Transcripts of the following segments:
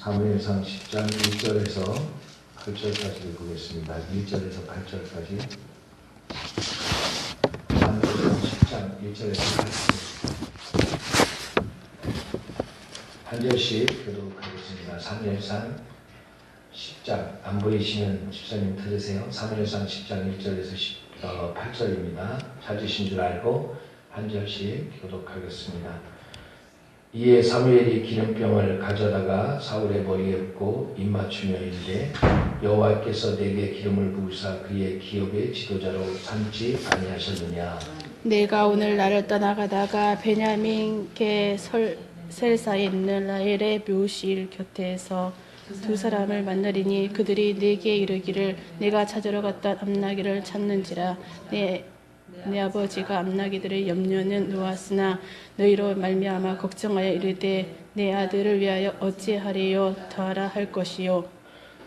사무엘상 10장 1절에서 8절까지를 보겠습니다. 1절에서 8절까지. 사무엘상 10장 1절에서 8절. 한 절씩 교독하겠습니다. 사무엘상 10장, 안 보이시면 집사님 들으세요. 사무엘상 10장 1절에서 8절입니다. 찾으신 줄 알고 한 절씩 교독하겠습니다. 이에 사무엘이 기름병을 가져다가 사울의 머리에 붓고 입맞추며 이르되 여호와께서 내게 기름을 부으사 그의 기업의 지도자로 삼지 아니하셨느냐. 내가 오늘 나를 떠나가다가 베냐민 개 셀사에 있는 라헬의 묘실 곁에서 두 사람을 만나리니 그들이 내게 이르기를 내가 찾으러 갔던 암나기를 찾는지라. 내 아버지가 암나기들의 염려는 놓았으나 너희로 말미암아 걱정하여 이르되 내 아들을 위하여 어찌하리요 더하라 할 것이요.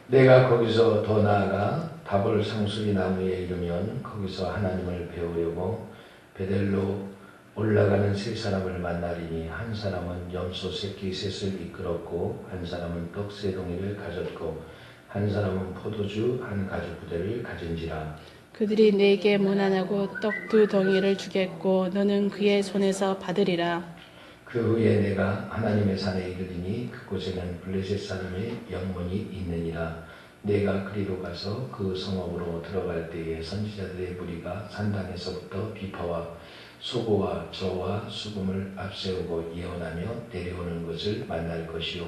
내가 거기서 더 나아가 다볼 상수리 나무에 이르면 거기서 하나님을 배우려고 베델로 올라가는 세 사람을 만나리니 한 사람은 염소 새끼 셋을 이끌었고 한 사람은 떡 세 덩이를 가졌고 한 사람은 포도주 한 가죽 부대를 가진지라. 그들이 내게 문안하고 떡 두 덩이를 주겠고 너는 그의 손에서 받으리라. 그 후에 내가 하나님의 산에 이르리니 그곳에는 블레셋 사람의 영문이 있느니라. 내가 그리로 가서 그 성읍으로 들어갈 때에 선지자들의 무리가 산당에서부터 비파와 소고와 저와 수금을 앞세우고 예언하며 내려오는 것을 만날 것이요.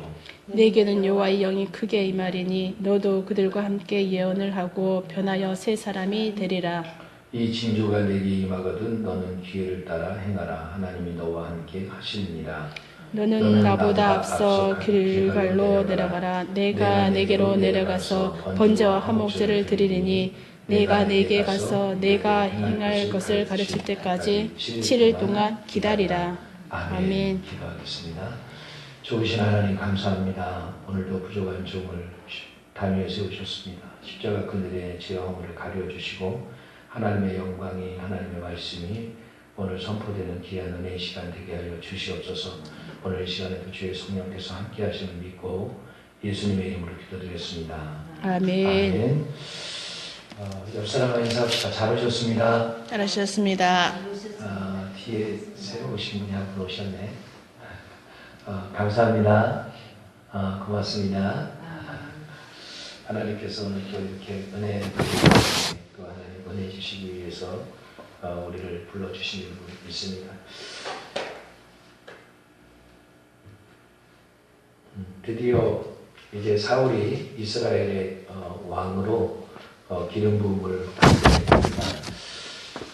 내게는 여호와의 영이 크게 임하리니 너도 그들과 함께 예언을 하고 변하여 세 사람이 되리라. 이 징조가 내게 임하거든 너는 기회를 따라 행하라. 하나님이 너와 함께 하시느니라. 너는 나보다 앞서 길갈로 내려가라. 내가 내게로 내려가서 번제와 화목제를 드리리니 내가 내게 가서 내가 행할 것을 가르칠 때까지 7일 동안 기다리라. 아멘. 기도하겠습니다. 좋으신 하나님 감사합니다. 오늘도 부족한 종을 담위에 세우셨습니다. 십자가 그늘에 죄와 허물을 가려주시고 하나님의 영광이 하나님의 말씀이 오늘 선포되는 귀한 은혜의 시간 되게 하여 주시옵소서. 오늘 이 시간에도 주의 성령께서 함께 하심을 믿고 예수님의 이름으로 기도드리겠습니다. 아멘. 아멘. 옆 사람과 인사합시다. 잘 오셨습니다. 잘하셨습니다. 뒤에 새로 오신 분이 한 분 오셨네. 감사합니다. 고맙습니다. 하나님께서 오늘 또 이렇게 은혜 또 하나님 은혜 주시기 위해서 우리를 불러주신 줄 믿습니다. 드디어 이제 사울이 이스라엘의 왕으로 기름 부음을 받게 됩니다.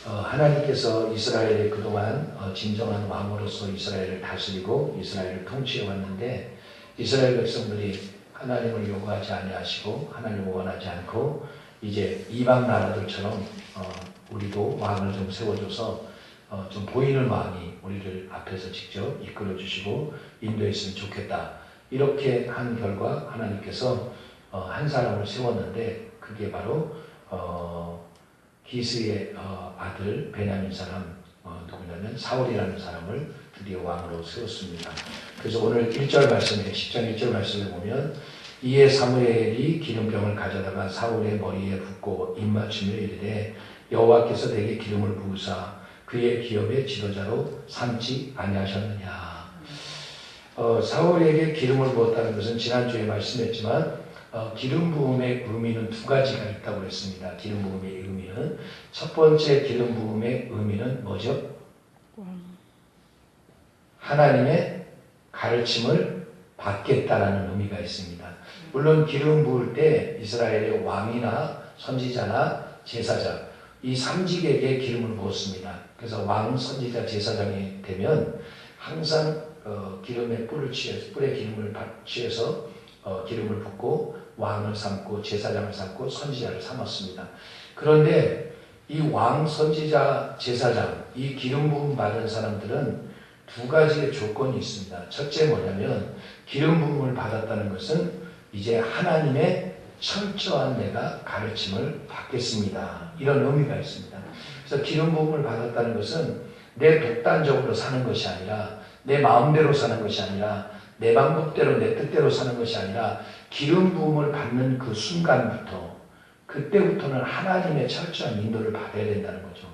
하나님께서 이스라엘의 그동안 진정한 왕으로서 이스라엘을 다스리고 이스라엘을 통치해 왔는데 이스라엘 백성들이 하나님을 요구하지 아니하시고 하나님을 원하지 않고 이제 이방 나라들처럼 우리도 왕을 좀 세워줘서 좀 보이는 왕이 우리를 앞에서 직접 이끌어 주시고 인도했으면 좋겠다. 이렇게 한 결과 하나님께서 한 사람을 세웠는데 그게 바로 기스의 아들 베냐민 사람 누구냐면 사울이라는 사람을 드디어 왕으로 세웠습니다. 그래서 오늘 1절 말씀에 10장 1절 말씀에 보면 이에 사무엘이 기름병을 가져다가 사울의 머리에 붓고 입맞추며 이르되 여호와께서 내게 기름을 부으사 그의 기업의 지도자로 삼지 아니하셨느냐. 사울에게 기름을 부었다는 것은 지난주에 말씀했지만 기름 부음의 의미는 두 가지가 있다고 했습니다. 기름 부음의 의미는 첫 번째 기름 부음의 의미는 뭐죠? 하나님의 가르침을 받겠다라는 의미가 있습니다. 물론 기름 부을 때 이스라엘의 왕이나 선지자나 제사장 이 삼직에게 기름을 부었습니다. 그래서 왕, 선지자, 제사장이 되면 항상 기름의 뿔을 취해서 뿔에 기름을 취해서 기름을 붓고 왕을 삼고 제사장을 삼고 선지자를 삼았습니다. 그런데 이 왕, 선지자, 제사장 이 기름 부음 받은 사람들은 두 가지의 조건이 있습니다. 첫째 뭐냐면 기름 부음을 받았다는 것은 이제 하나님의 철저한 내가 가르침을 받겠습니다. 이런 의미가 있습니다. 그래서 기름 부음을 받았다는 것은 내 독단적으로 사는 것이 아니라 내 마음대로 사는 것이 아니라 내 방법대로 내 뜻대로 사는 것이 아니라 기름 부음을 받는 그 순간부터 그때부터는 하나님의 철저한 인도를 받아야 된다는 거죠.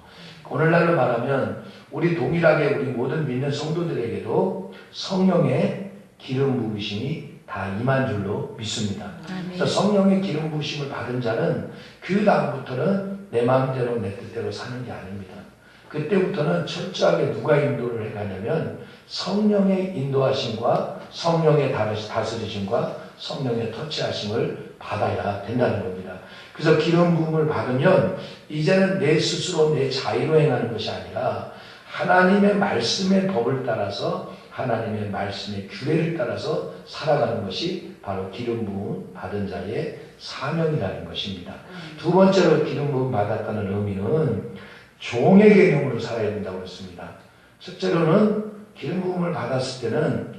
오늘날로 말하면 우리 동일하게 우리 모든 믿는 성도들에게도 성령의 기름 부으심이 다 임한 줄로 믿습니다. 그래서 성령의 기름 부으심을 받은 자는 그 다음부터는 내 마음대로 내 뜻대로 사는 게 아닙니다. 그때부터는 철저하게 누가 인도를 해가냐면 성령의 인도하심과 성령의 다스리심과 성령의 터치하심을 받아야 된다는 겁니다. 그래서 기름 부음을 받으면 이제는 내 스스로 내 자유로 행하는 것이 아니라 하나님의 말씀의 법을 따라서 하나님의 말씀의 규례를 따라서 살아가는 것이 바로 기름 부음 받은 자의 사명이라는 것입니다. 두 번째로 기름 부음 받았다는 의미는 종의 개념으로 살아야 된다고 했습니다. 첫째로는 기름 부음을 받았을 때는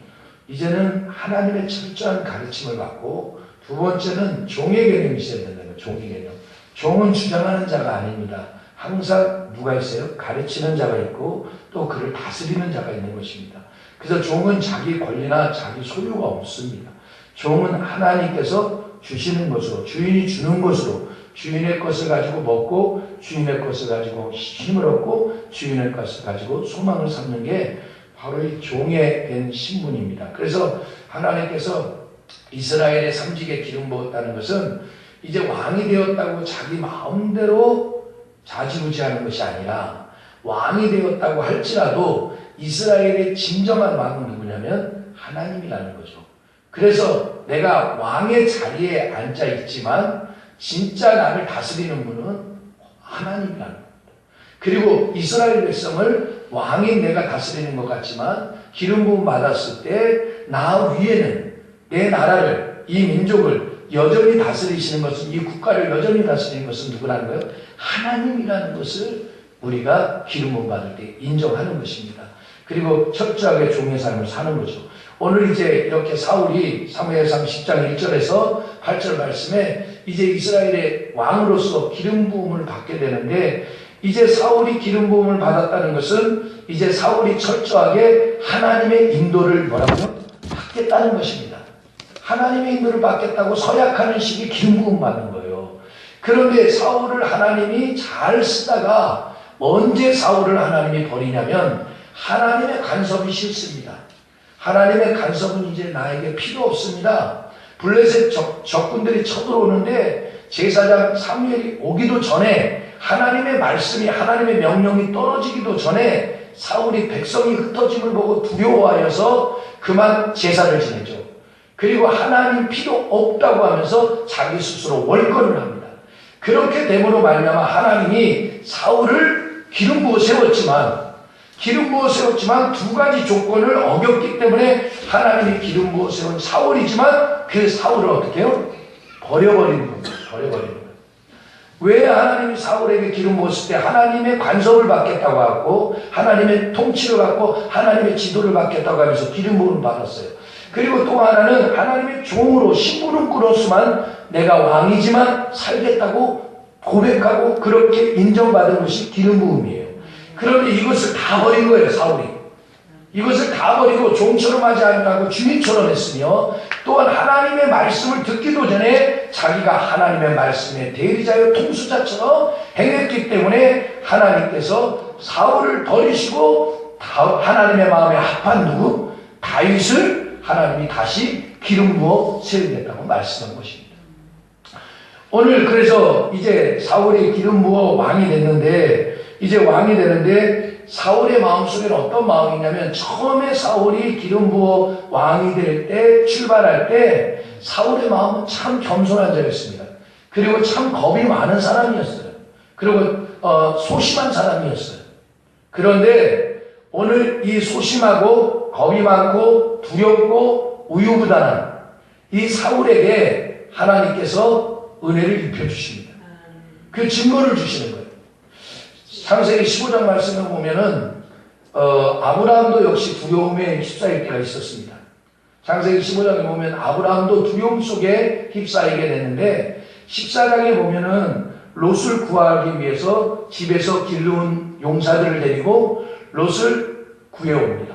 이제는 하나님의 철저한 가르침을 받고 두 번째는 종의 개념이 있어야 된다는 거예요. 종의 개념. 종은 주장하는 자가 아닙니다. 항상 누가 있어요? 가르치는 자가 있고 또 그를 다스리는 자가 있는 것입니다. 그래서 종은 자기 권리나 자기 소유가 없습니다. 종은 하나님께서 주시는 것으로, 주인이 주는 것으로 주인의 것을 가지고 먹고 주인의 것을 가지고 힘을 얻고 주인의 것을 가지고 소망을 삼는 게 바로 이 종에 된 신분입니다. 그래서 하나님께서 이스라엘의 삼직에 기름 부었다는 것은 이제 왕이 되었다고 자기 마음대로 좌지우지하는 것이 아니라 왕이 되었다고 할지라도 이스라엘의 진정한 왕은 누구냐면 하나님이라는 거죠. 그래서 내가 왕의 자리에 앉아 있지만 진짜 나를 다스리는 분은 하나님이라는 겁니다. 그리고 이스라엘 백성을 왕인 내가 다스리는 것 같지만 기름 부음 받았을 때 나 위에는 내 나라를, 이 민족을 여전히 다스리시는 것은, 이 국가를 여전히 다스리는 것은 누구라는 거예요? 하나님이라는 것을 우리가 기름 부음 받을 때 인정하는 것입니다. 그리고 철저하게 종의 삶을 사는 거죠. 오늘 이제 이렇게 사울이 사무엘상 10장 1절에서 8절 말씀에 이제 이스라엘의 왕으로서 기름 부음을 받게 되는데 이제 사울이 기름 부음을 받았다는 것은 이제 사울이 철저하게 하나님의 인도를 뭐라고요? 받겠다는 것입니다. 하나님의 인도를 받겠다고 서약하는 식이 기름 부음 받는 거예요. 그런데 사울을 하나님이 잘 쓰다가 언제 사울을 하나님이 버리냐면 하나님의 간섭이 싫습니다. 하나님의 간섭은 이제 나에게 필요 없습니다. 블레셋 적군들이 쳐들어오는데 제사장 사무엘이 오기도 전에 하나님의 말씀이, 하나님의 명령이 떨어지기도 전에 사울이 백성이 흩어짐을 보고 두려워하여서 그만 제사를 지내죠. 그리고 하나님 필요 없다고 하면서 자기 스스로 월권을 합니다. 그렇게 됨으로 말미암아 하나님이 사울을 기름 부어 세웠지만 두 가지 조건을 어겼기 때문에 하나님이 기름 부어 세운 사울이지만 그 사울을 어떻게 해요? 버려버리는 겁니다. 버려버리는 거예요. 왜 하나님이 사울에게 기름 부었을 때 하나님의 간섭을 받겠다고 하고 하나님의 통치를 받고 하나님의 지도를 받겠다고 하면서 기름 부음을 받았어요. 그리고 또 하나는 하나님의 종으로 심부름꾼으로서만 내가 왕이지만 살겠다고 고백하고 그렇게 인정받은 것이 기름 부음이에요. 그런데 이것을 다 버린 거예요, 사울이. 이것을 다 버리고 종처럼 하지 아니하고 주인처럼 했으며 또한 하나님의 말씀을 듣기도 전에 자기가 하나님의 말씀의 대리자요 통수자처럼 행했기 때문에 하나님께서 사울을 버리시고 하나님의 마음에 합한 누구? 다윗을 하나님이 다시 기름 부어 세우겠다고 말씀한 것입니다. 오늘 그래서 이제 사울이 기름 부어 왕이 됐는데 이제 왕이 되는데 사울의 마음속에는 어떤 마음이냐면 처음에 사울이 기름 부어 왕이 될 때 출발할 때 사울의 마음은 참 겸손한 자였습니다. 그리고 참 겁이 많은 사람이었어요. 그리고 소심한 사람이었어요. 그런데 오늘 이 소심하고 겁이 많고 두렵고 우유부단한 이 사울에게 하나님께서 은혜를 입혀주십니다. 그 증거를 주시는 거예요. 창세기 15장 말씀을 보면은 아브라함도 역시 두려움에 휩싸일 때가 있었습니다. 창세기 15장에 보면 아브라함도 두려움 속에 휩싸이게 됐는데 14장에 보면은 롯을 구하기 위해서 집에서 길르온 용사들을 데리고 롯을 구해옵니다.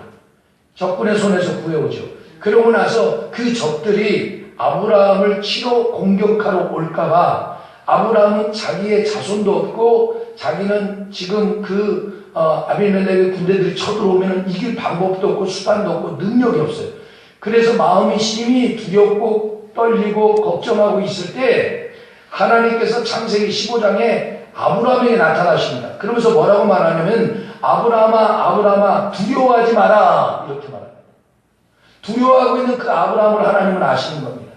적군의 손에서 구해오죠. 그러고 나서 그 적들이 아브라함을 치러 공격하러 올까봐 아브라함은 자기의 자손도 없고 자기는 지금 아비멜렉의 군대들이 쳐들어오면 이길 방법도 없고 수단도 없고 능력이 없어요. 그래서 마음이 심히 두렵고 떨리고 걱정하고 있을 때 하나님께서 창세기 15장에 아브라함에게 나타나십니다. 그러면서 뭐라고 말하냐면 아브라함아 두려워하지 마라 이렇게 말합니다. 두려워하고 있는 그 아브라함을 하나님은 아시는 겁니다.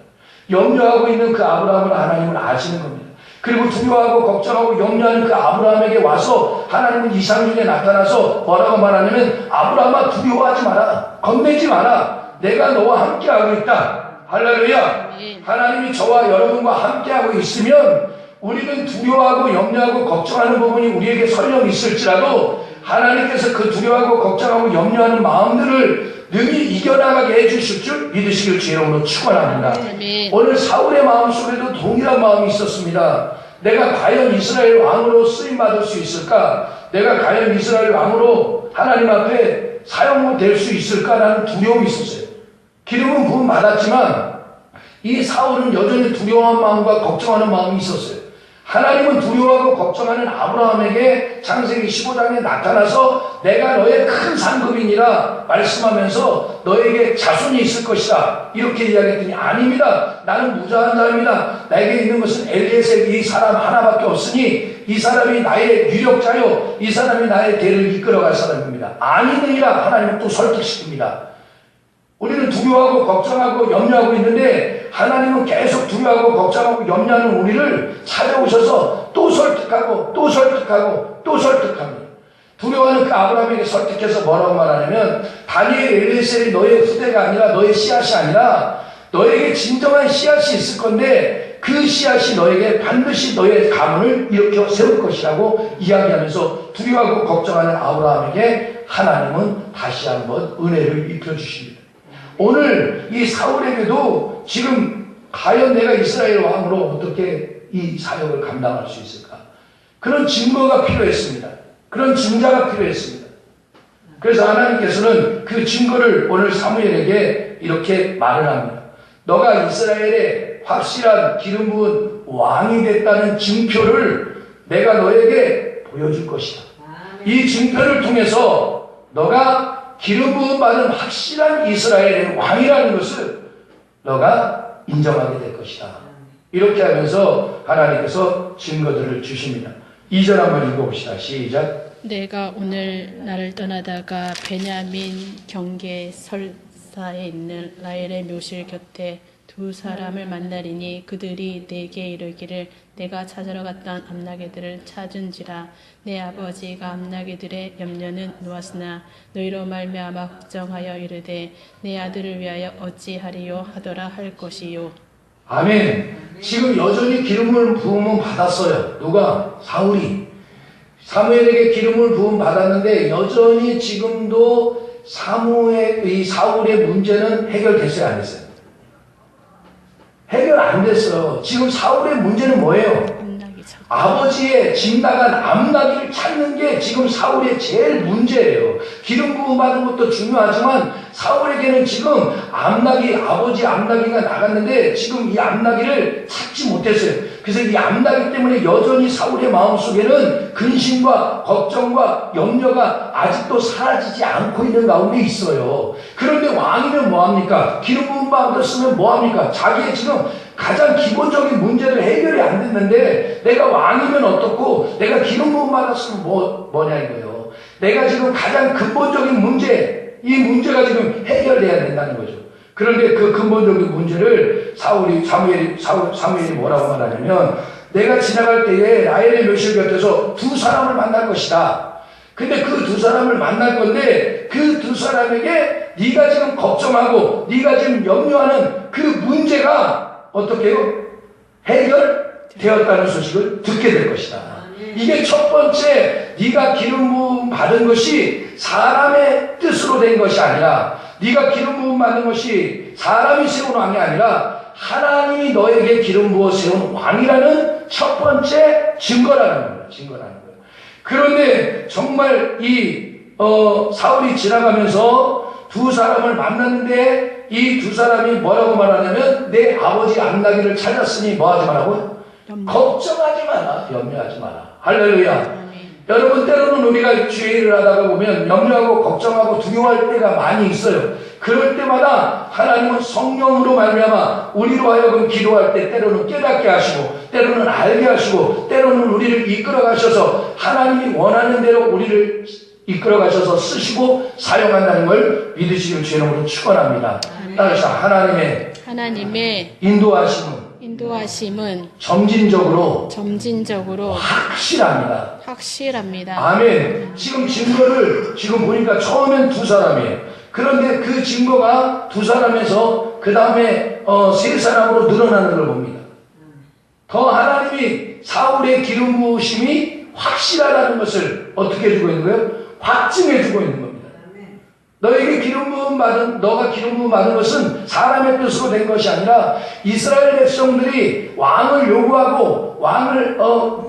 염려하고 있는 그 아브라함을 하나님은 아시는 겁니다. 그리고 두려워하고 걱정하고 염려하는 그 아브라함에게 와서 하나님은 이상 중에 나타나서 뭐라고 말하냐면 아브라함아 두려워하지 마라. 겁내지 마라. 내가 너와 함께하고 있다. 할렐루야. 하나님이 저와 여러분과 함께하고 있으면 우리는 두려워하고 염려하고 걱정하는 부분이 우리에게 설령 있을지라도 하나님께서 그 두려워하고 걱정하고 염려하는 마음들을 능히 이겨나가게 해주실 줄 믿으시길 주 이름으로 축원합니다. 오늘 사울의 마음속에도 동일한 마음이 있었습니다. 내가 과연 이스라엘 왕으로 쓰임받을 수 있을까? 내가 과연 이스라엘 왕으로 하나님 앞에 사용될 수 있을까라는 두려움이 있었어요. 기름은 부음 받았지만 이 사울은 여전히 두려워한 마음과 걱정하는 마음이 있었어요. 하나님은 두려워하고 걱정하는 아브라함에게 창세기 15장에 나타나서 내가 너의 큰 상급이니라 말씀하면서 너에게 자손이 있을 것이다 이렇게 이야기했더니 아닙니다. 나는 무자한 자입니다. 나에게 있는 것은 엘리에셀 이 사람 하나밖에 없으니 이 사람이 나의 유력자요 이 사람이 나의 대를 이끌어갈 사람입니다. 아니느니라 하나님은 또 설득시킵니다. 우리는 두려워하고 걱정하고 염려하고 있는데 하나님은 계속 두려워하고 걱정하고 염려하는 우리를 찾아오셔서 또 설득하고 또 설득하고 또 설득합니다. 두려워하는 그 아브라함에게 설득해서 뭐라고 말하냐면 다니엘 엘리에셀이 너의 후대가 아니라 너의 씨앗이 아니라 너에게 진정한 씨앗이 있을 건데 그 씨앗이 너에게 반드시 너의 가문을 일으켜 세울 것이라고 이야기하면서 두려워하고 걱정하는 아브라함에게 하나님은 다시 한번 은혜를 입혀주십니다. 오늘 이 사울에게도 지금 과연 내가 이스라엘 왕으로 어떻게 이 사역을 감당할 수 있을까? 그런 증거가 필요했습니다. 그런 증자가 필요했습니다. 그래서 하나님께서는 그 증거를 오늘 사무엘에게 이렇게 말을 합니다. 너가 이스라엘의 확실한 기름 부은 왕이 됐다는 증표를 내가 너에게 보여줄 것이다. 이 증표를 통해서 너가 기름 부음 받은 확실한 이스라엘의 왕이라는 것을 너가 인정하게 될 것이다. 이렇게 하면서 하나님께서 증거들을 주십니다. 2절 한번 읽어봅시다. 시작. 내가 오늘 나를 떠나다가 베냐민 경계 설사에 있는 라헬의 묘실 곁에 두 사람을 만나리니 그들이 내게 이르기를 내가 찾으러 갔던 암나귀들을 찾은지라 내 아버지가 암나귀들의 염려는 놓았으나 너희로 말미암아 걱정하여 이르되 내 아들을 위하여 어찌하리요 하더라 할 것이요. 아멘. 지금 여전히 기름을 부음은 받았어요. 누가? 사울이. 사무엘에게 기름을 부음 받았는데 여전히 지금도 이 사울의 문제는 해결됐어요, 안 됐어요? 해결 안 됐어요. 지금 사울의 문제는 뭐예요? 아버지의 집 나간 암나귀를 찾는 게 지금 사울의 제일 문제예요. 기름 부음 받은 것도 중요하지만 사울에게는 지금 아버지 암나귀가 나갔는데 지금 이 암나귀를 찾지 못했어요. 그래서 이 암나귀 때문에 여전히 사울의 마음속에는 근심과 걱정과 염려가 아직도 사라지지 않고 있는 가운데 있어요. 그런데 왕이면 뭐합니까? 기름 부음 받았으면 뭐합니까? 자기의 지금 가장 기본적인 문제를 해결이 안 됐는데 내가 왕이면 어떻고 내가 기름 부음 받았으면 뭐냐 이거예요. 내가 지금 가장 근본적인 문제, 이 문제가 지금 해결돼야 된다는 거죠. 그런데 그 근본적인 문제를 사무엘이 뭐라고 말하냐면 내가 지나갈 때에 라헬의 묘실 곁에서 두 사람을 만날 것이다. 근데 그 두 사람을 만날 건데 그 두 사람에게 네가 지금 걱정하고 네가 지금 염려하는 그 문제가 어떻게 해요? 해결되었다는 소식을 듣게 될 것이다. 이게 첫 번째, 네가 기름 부음 받은 것이 사람의 뜻으로 된 것이 아니라 네가 기름 부음 받은 것이 사람이 세운 왕이 아니라 하나님이 너에게 기름 부어 세운 왕이라는 첫 번째 증거라는 거예요. 그런데 정말 사울이 지나가면서 두 사람을 만났는데 이 두 사람이 뭐라고 말하냐면 내 아버지 안나기를 찾았으니 뭐 하지 말라고? 걱정하지 마라. 염려하지 마라. 할렐루야. 아멘. 여러분 때로는 우리가 주의 일을 하다가 보면 염려하고 걱정하고 두려워할 때가 많이 있어요. 그럴 때마다 하나님은 성령으로 말미암아 우리로 하여금 기도할 때 때로는 깨닫게 하시고 때로는 알게 하시고 때로는 우리를 이끌어 가셔서 하나님이 원하는 대로 우리를 이끌어 가셔서 쓰시고 사용한다는 걸 믿으시길 주의 이름으로 축원합니다. 따라서 하나님의 인도하심은 점진적으로 확실합니다. 아멘. 지금 증거를 지금 보니까 처음엔 두 사람이에요. 그런데 그 증거가 두 사람에서 그 다음에 세 사람으로 늘어나는 걸 봅니다. 더 하나님이 사울의 기름 부으심이 확실하다는 것을 어떻게 해주고 있는 거예요? 확증해주고 있는 겁니다. 너에게 너가 기름 부음 받은 것은 사람의 뜻으로 된 것이 아니라 이스라엘 백성들이 왕을 요구하고 왕을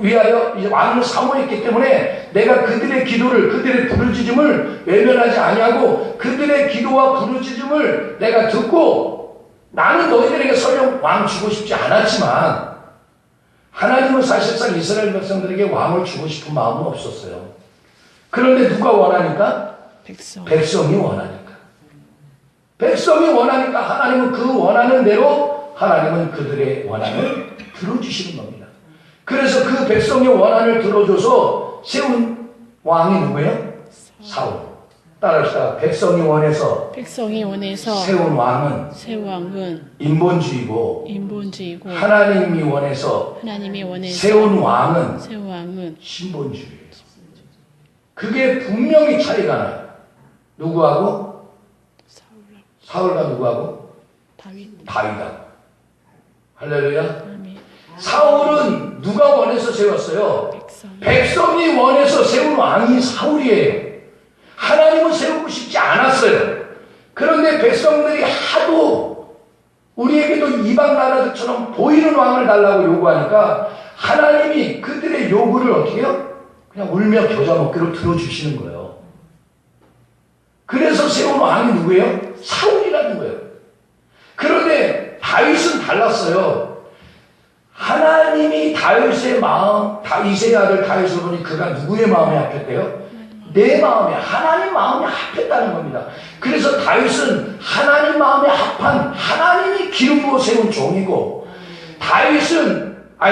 위하여 이제 왕을 사모했기 때문에 내가 그들의 기도를 그들의 부르짖음을 외면하지 아니하고 그들의 기도와 부르짖음을 내가 듣고 나는 너희들에게 설령 왕 주고 싶지 않았지만 하나님은 사실상 이스라엘 백성들에게 왕을 주고 싶은 마음은 없었어요. 그런데 누가 원하니까? 백성이 원하니까. 백성이 원하니까 하나님은 그 원하는 대로 하나님은 그들의 원한을 들어주시는 겁니다. 그래서 그 백성의 원한을 들어줘서 세운 왕이 누구예요? 사울. 따라합시다. 백성이 원해서 세운 왕은 인본주의고 하나님이 원해서 세운 왕은 신본주의예요. 그게 분명히 차이가 나요. 누구하고? 사울과 누구하고? 다윗하고. 할렐루야. 아멘. 사울은 누가 원해서 세웠어요? 백성이 원해서 세운 왕이 사울이에요. 하나님은 세우고 싶지 않았어요. 그런데 백성들이 하도 우리에게도 이방 나라들처럼 보이는 왕을 달라고 요구하니까 하나님이 그들의 요구를 어떻게 해요? 그냥 울며 겨자 먹기로 들어주시는 거예요. 그래서 세운 왕이 누구예요? 사울이라는 거예요. 그런데 다윗은 달랐어요. 하나님이 다윗의 마음, 다윗의 아들 다윗을 보니 그가 누구의 마음에 합했대요? 내 마음에, 하나님 마음에 합했다는 겁니다. 그래서 다윗은 하나님 마음에 합한 하나님이 기름 부어 세운 종이고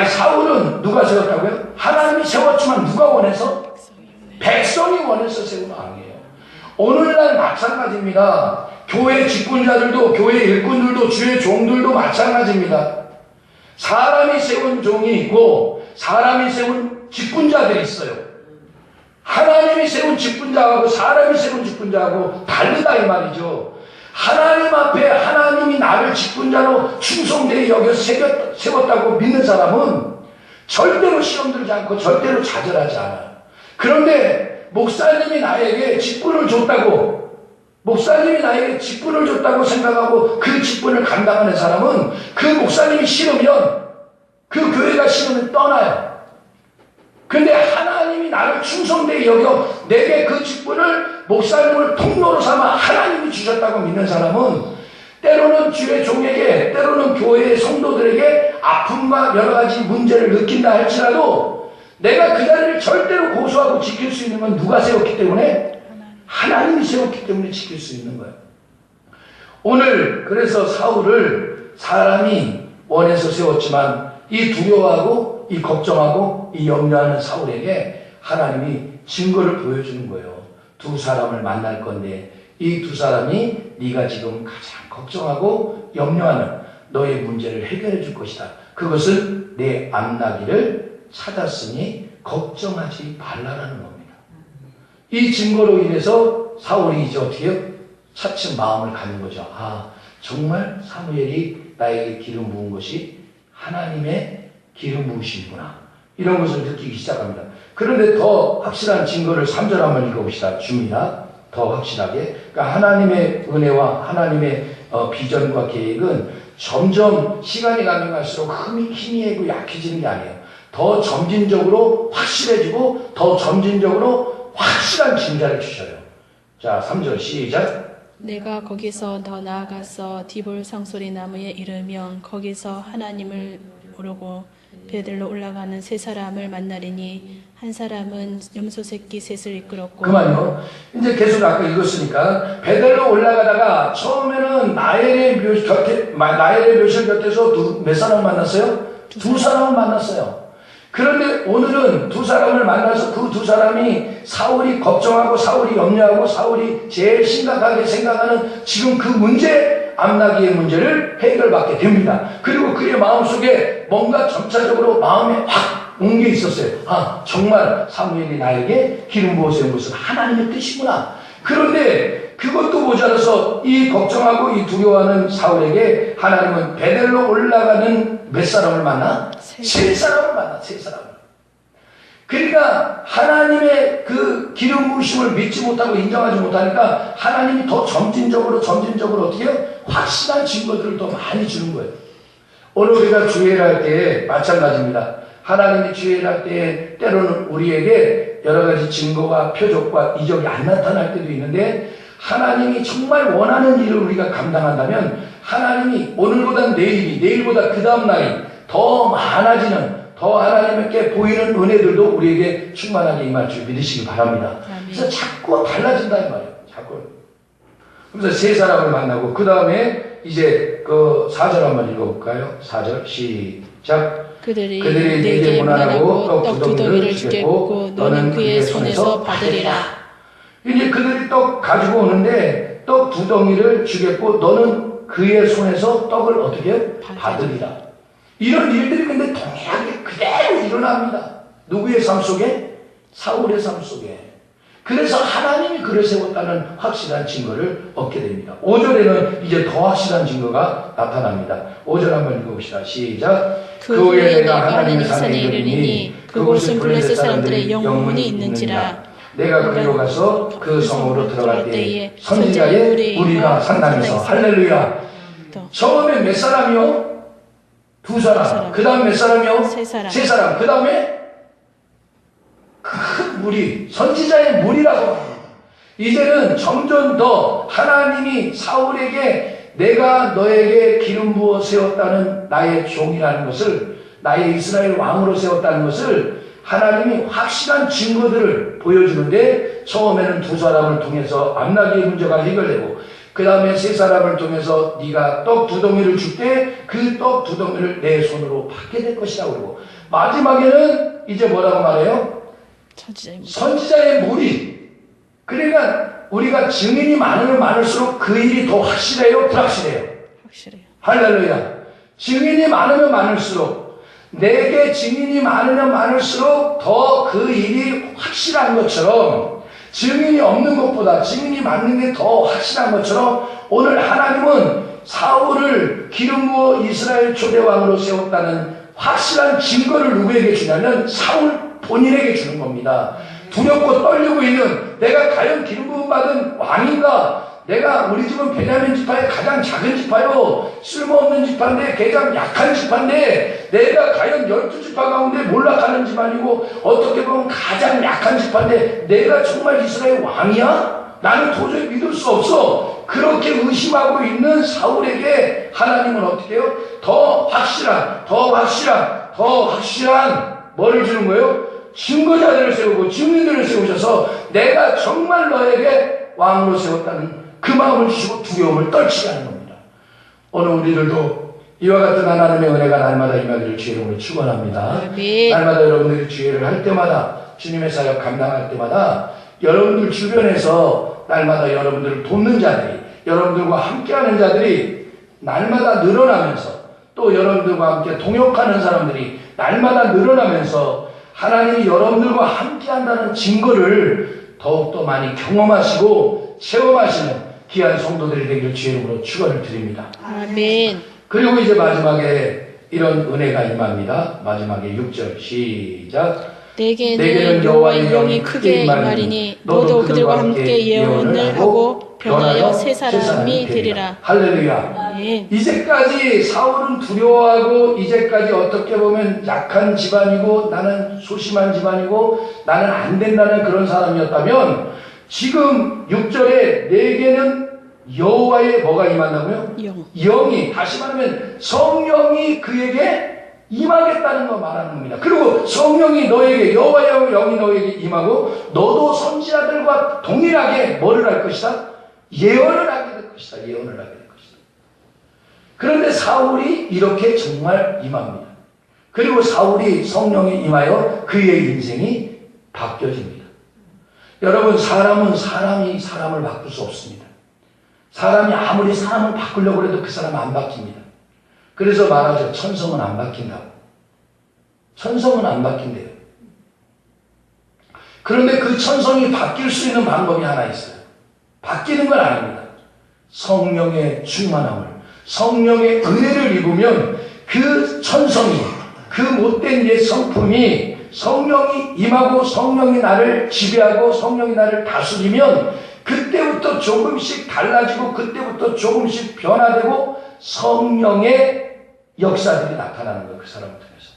사울은 누가 세웠다고요? 하나님이 세웠지만 누가 원해서? 백성이 원해서 세운 왕이에요. 오늘날 마찬가지입니다. 교회 직분자들도 교회 일꾼들도 주의 종들도 마찬가지입니다. 사람이 세운 종이 있고 사람이 세운 직분자들이 있어요. 하나님이 세운 직분자하고 사람이 세운 직분자하고 다르다 이 말이죠. 하나님 앞에 하나님이 나를 직분자로 충성되게 여겨 세웠다고 믿는 사람은 절대로 시험 들지 않고 절대로 좌절하지 않아요. 그런데 목사님이 나에게 직분을 줬다고 생각하고 그 직분을 감당하는 사람은 그 목사님이 싫으면 그 교회가 싫으면 떠나요. 근데 하나님이 나를 충성되게 여겨 내게 그 직분을 목사님을 통로로 삼아 하나님이 주셨다고 믿는 사람은 때로는 주의 종에게 때로는 교회의 성도들에게 아픔과 여러 가지 문제를 느낀다 할지라도 내가 그 자리를 절대로 고수하고 지킬 수 있는 건 누가 세웠기 때문에? 하나님이 세웠기 때문에 지킬 수 있는 거예요. 오늘 그래서 사울을 사람이 원해서 세웠지만 이 두려워하고 이 걱정하고 이 염려하는 사울에게 하나님이 증거를 보여주는 거예요. 두 사람을 만날 건데 이 두 사람이 네가 지금 가장 걱정하고 염려하는 너의 문제를 해결해 줄 것이다. 그것은 내 암나기를 찾았으니 걱정하지 말라라는 겁니다. 이 증거로 인해서 사울이 이제 어떻게 해요? 차츰 마음을 갖는 거죠. 아, 정말 사무엘이 나에게 기름 부은 것이 하나님의 기름 부으심이구나. 이런 것을 느끼기 시작합니다. 그런데 더 확실한 증거를 3절 한번 읽어봅시다. 줍니다. 더 확실하게. 그러니까 하나님의 은혜와 하나님의 비전과 계획은 점점 시간이 가면 갈수록 희미해지고 약해지는 게 아니에요. 더 점진적으로 확실해지고 더 점진적으로 확실한 징자를 주셔요. 자, 3절 시작. 내가 거기서 더 나아가서 디볼 상소리 나무에 이르면 거기서 하나님을 모르고 베델로 올라가는 세 사람을 만나리니 한 사람은 염소 새끼 셋을 이끌었고 그만요. 이제 계속 아까 읽었으니까 베델로 올라가다가 처음에는 나엘의 묘실 곁에서 몇 사람 만났어요? 두 사람을 만났어요. 그런데 오늘은 두 사람을 만나서 그 두 사람이 사울이 걱정하고 사울이 염려하고 사울이 제일 심각하게 생각하는 지금 그 문제, 암나기의 문제를 해결받게 됩니다. 그리고 그의 마음속에 뭔가 점차적으로 마음에 확 온 게 있었어요. 아, 정말 사무엘이 나에게 기름 부어 세운 것은 하나님의 뜻이구나. 그런데 그것도 모자라서 이 걱정하고 이 두려워하는 사울에게 하나님은 베델로 올라가는 몇 사람을 만나? 세 사람을 만나, 세 사람을. 그러니까 하나님의 그 기름 부으심을 믿지 못하고 인정하지 못하니까 하나님이 더 점진적으로 어떻게 해요? 확실한 증거들을 더 많이 주는 거예요. 오늘 우리가 주의를 할 때 마찬가지입니다. 하나님이 주의를 할 때 때로는 우리에게 여러 가지 증거와 표적과 이적이 안 나타날 때도 있는데 하나님이 정말 원하는 일을 우리가 감당한다면 하나님이 오늘보다 내일보다 그 다음 날이 더 많아지는 더 하나님께 보이는 은혜들도 우리에게 충만하게 임할 줄 믿으시기 바랍니다. 그래서 자꾸 달라진다 이 말이에요. 자꾸. 그래서 세 사람을 만나고 그 다음에 이제 그 4절 한번 읽어볼까요? 4절 시작. 그들이 내게 문안하고 떡 두 덩이를 주겠고 너는 그의 손에서 받으리라. 이제 그들이 떡 가지고 오는데 떡 두 덩이를 주겠고 너는 그의 손에서 떡을 어떻게 해요? 받으리라. 이런 일들이 근데 동일하게 그대로 일어납니다. 누구의 삶 속에? 사울의 삶 속에. 그래서 하나님이 그를 세웠다는 확실한 증거를 얻게 됩니다. 5절에는 이제 더 확실한 증거가 나타납니다. 5절 한번 읽어봅시다. 시작. 그 후에 내가 하나님의 산에 이르리니 그곳은 블레셋 사람들의 영혼이 있는지라. 내가 그리로 가서 그 성으로 들어갈 때에 선지자의 무리가 산당에서 할렐루야. 처음에 몇 사람이요? 두 사람. 그 다음 몇 사람이요? 세 사람. 그 다음에 큰 무리, 선지자의 무리라고 합니다. 이제는 점점 더 하나님이 사울에게 내가 너에게 기름 부어 세웠다는 나의 종이라는 것을, 나의 이스라엘 왕으로 세웠다는 것을 하나님이 확실한 증거들을 보여주는데 처음에는 두 사람을 통해서 암나기의 문제가 해결되고 그 다음에 세 사람을 통해서 네가 떡 두 덩이를 줄 때 그 떡 두 덩이를 내 손으로 받게 될 것이라고 그러고 마지막에는 이제 뭐라고 말해요? 선지자의 무리. 그러니까 우리가 증인이 많으면 많을수록 그 일이 더 확실해요? 불확실해요? 확실해요. 할렐루야. 증인이 많으면 많을수록 내게 증인이 많으면 많을수록 더 그 일이 확실한 것처럼 증인이 없는 것보다 증인이 많는 게 더 확실한 것처럼 오늘 하나님은 사울을 기름 부어 이스라엘 초대왕으로 세웠다는 확실한 증거를 누구에게 주냐면 사울 본인에게 주는 겁니다. 두렵고 떨리고 있는 내가 과연 기름 부음 받은 왕인가? 내가 우리 집은 베냐민 지파의 가장 작은 지파요. 쓸모없는 지파인데 가장 약한 지파인데 내가 과연 12지파 가운데 몰락하는 집안이고 어떻게 보면 가장 약한 지파인데 내가 정말 이스라엘 왕이야? 나는 도저히 믿을 수 없어. 그렇게 의심하고 있는 사울에게 하나님은 어떻게 해요? 더 확실한 뭐를 주는 거예요? 증거자들을 세우고 증인들을 세우셔서 내가 정말 너에게 왕으로 세웠다는 그 마음을 주시고 두려움을 떨치게 하는 겁니다. 오늘 우리들도 이와 같은 하나님의 은혜가 날마다 임하기를 주의 이름으로 축원합니다. 날마다 여러분들이 주의를 할 때마다 주님의 사역 감당할 때마다 여러분들 주변에서 날마다 여러분들을 돕는 자들이 여러분들과 함께하는 자들이 날마다 늘어나면서 또 여러분들과 함께 동역하는 사람들이 날마다 늘어나면서 하나님이 여러분들과 함께한다는 증거를 더욱더 많이 경험하시고 체험하시는 귀한 성도들이 되기를 주의 이름으로 축원을 드립니다. 아멘. 그리고 이제 마지막에 이런 은혜가 임합니다. 마지막에 6절 시작. 내게는 여호와의 영이 크게 임하리니 너도 그들과 함께 예언을 하고 변하여 새 사람이 되리라. 할렐루야. 아멘. 이제까지 사울은 두려워하고 이제까지 어떻게 보면 약한 집안이고 나는 소심한 집안이고 나는 안 된다는 그런 사람이었다면 지금 6절에 내게는 여호와의 뭐가 임한다고요? 영. 영이, 다시 말하면 성령이 그에게 임하겠다는 거 말하는 겁니다. 그리고 성령이 너에게, 여호와의 영이 너에게 임하고 너도 선지자들과 동일하게 뭐를 할 것이다? 예언을 하게 될 것이다. 예언을 하게 될 것이다. 그런데 사울이 이렇게 정말 임합니다. 그리고 사울이 성령이 임하여 그의 인생이 바뀌어집니다. 여러분, 사람은 사람을 바꿀 수 없습니다. 사람이 아무리 사람을 바꾸려고 해도 그 사람은 안 바뀝니다. 그래서 말하죠. 천성은 안 바뀐다고. 천성은 안 바뀐대요. 그런데 그 천성이 바뀔 수 있는 방법이 하나 있어요. 바뀌는 건 아닙니다. 성령의 충만함을, 성령의 은혜를 입으면 그 천성이, 그 못된 옛 성품이 성령이 임하고 성령이 나를 지배하고 성령이 나를 다스리면 그때부터 조금씩 달라지고 그때부터 조금씩 변화되고 성령의 역사들이 나타나는 거예요. 그 사람을 통해서.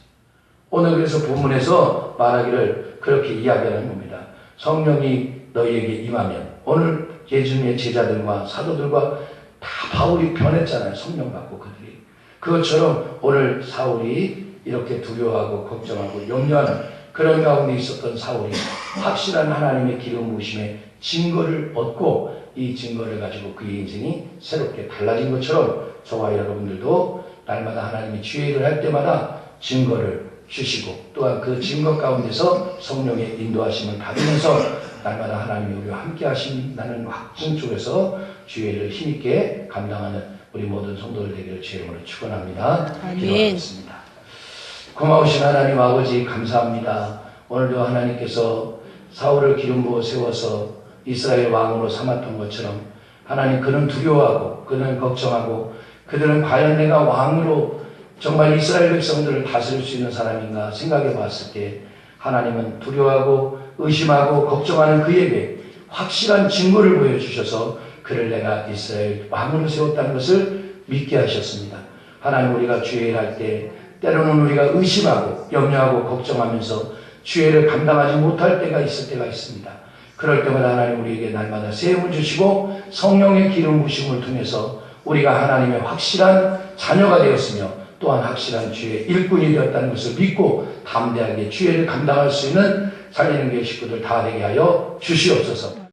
오늘 그래서 본문에서 말하기를 그렇게 이야기하는 겁니다. 성령이 너희에게 임하면, 오늘 예수님의 제자들과 사도들과 다 바울이 변했잖아요. 성령 받고 그들이. 그것처럼 오늘 사울이 이렇게 두려워하고 걱정하고 염려하는 그런 가운데 있었던 사울이 확실한 하나님의 기름 부으심의 증거를 얻고 이 증거를 가지고 그의 인생이 새롭게 달라진 것처럼 저와 여러분들도 날마다 하나님이 기회를 할 때마다 증거를 주시고 또한 그 증거 가운데서 성령의 인도하심을 받으면서 날마다 하나님이 우리와 함께 하신다는 확증 쪽에서 주의를 힘있게 감당하는 우리 모든 성도들 되기를 주의 이름으로 축원합니다. 아멘. 기도하겠습니다. 고마우신 하나님 아버지 감사합니다. 오늘도 하나님께서 사울을 기름 부어 세워서 이스라엘 왕으로 삼았던 것처럼 하나님, 그는 두려워하고 그는 걱정하고 그들은 과연 내가 왕으로 정말 이스라엘 백성들을 다스릴 수 있는 사람인가 생각해 봤을 때 하나님은 두려워하고 의심하고 걱정하는 그에게 확실한 증거를 보여주셔서 그를 내가 이스라엘 왕으로 세웠다는 것을 믿게 하셨습니다. 하나님, 우리가 주의 일 할 때 때로는 우리가 의심하고 염려하고 걱정하면서 주의를 감당하지 못할 때가 있을 때가 있습니다. 그럴 때마다 하나님 우리에게 날마다 세움을 주시고 성령의 기름 부으심을 통해서 우리가 하나님의 확실한 자녀가 되었으며 또한 확실한 주의 일꾼이 되었다는 것을 믿고 담대하게 주의를 감당할 수 있는 살리는 교회 식구들 다 되게 하여 주시옵소서.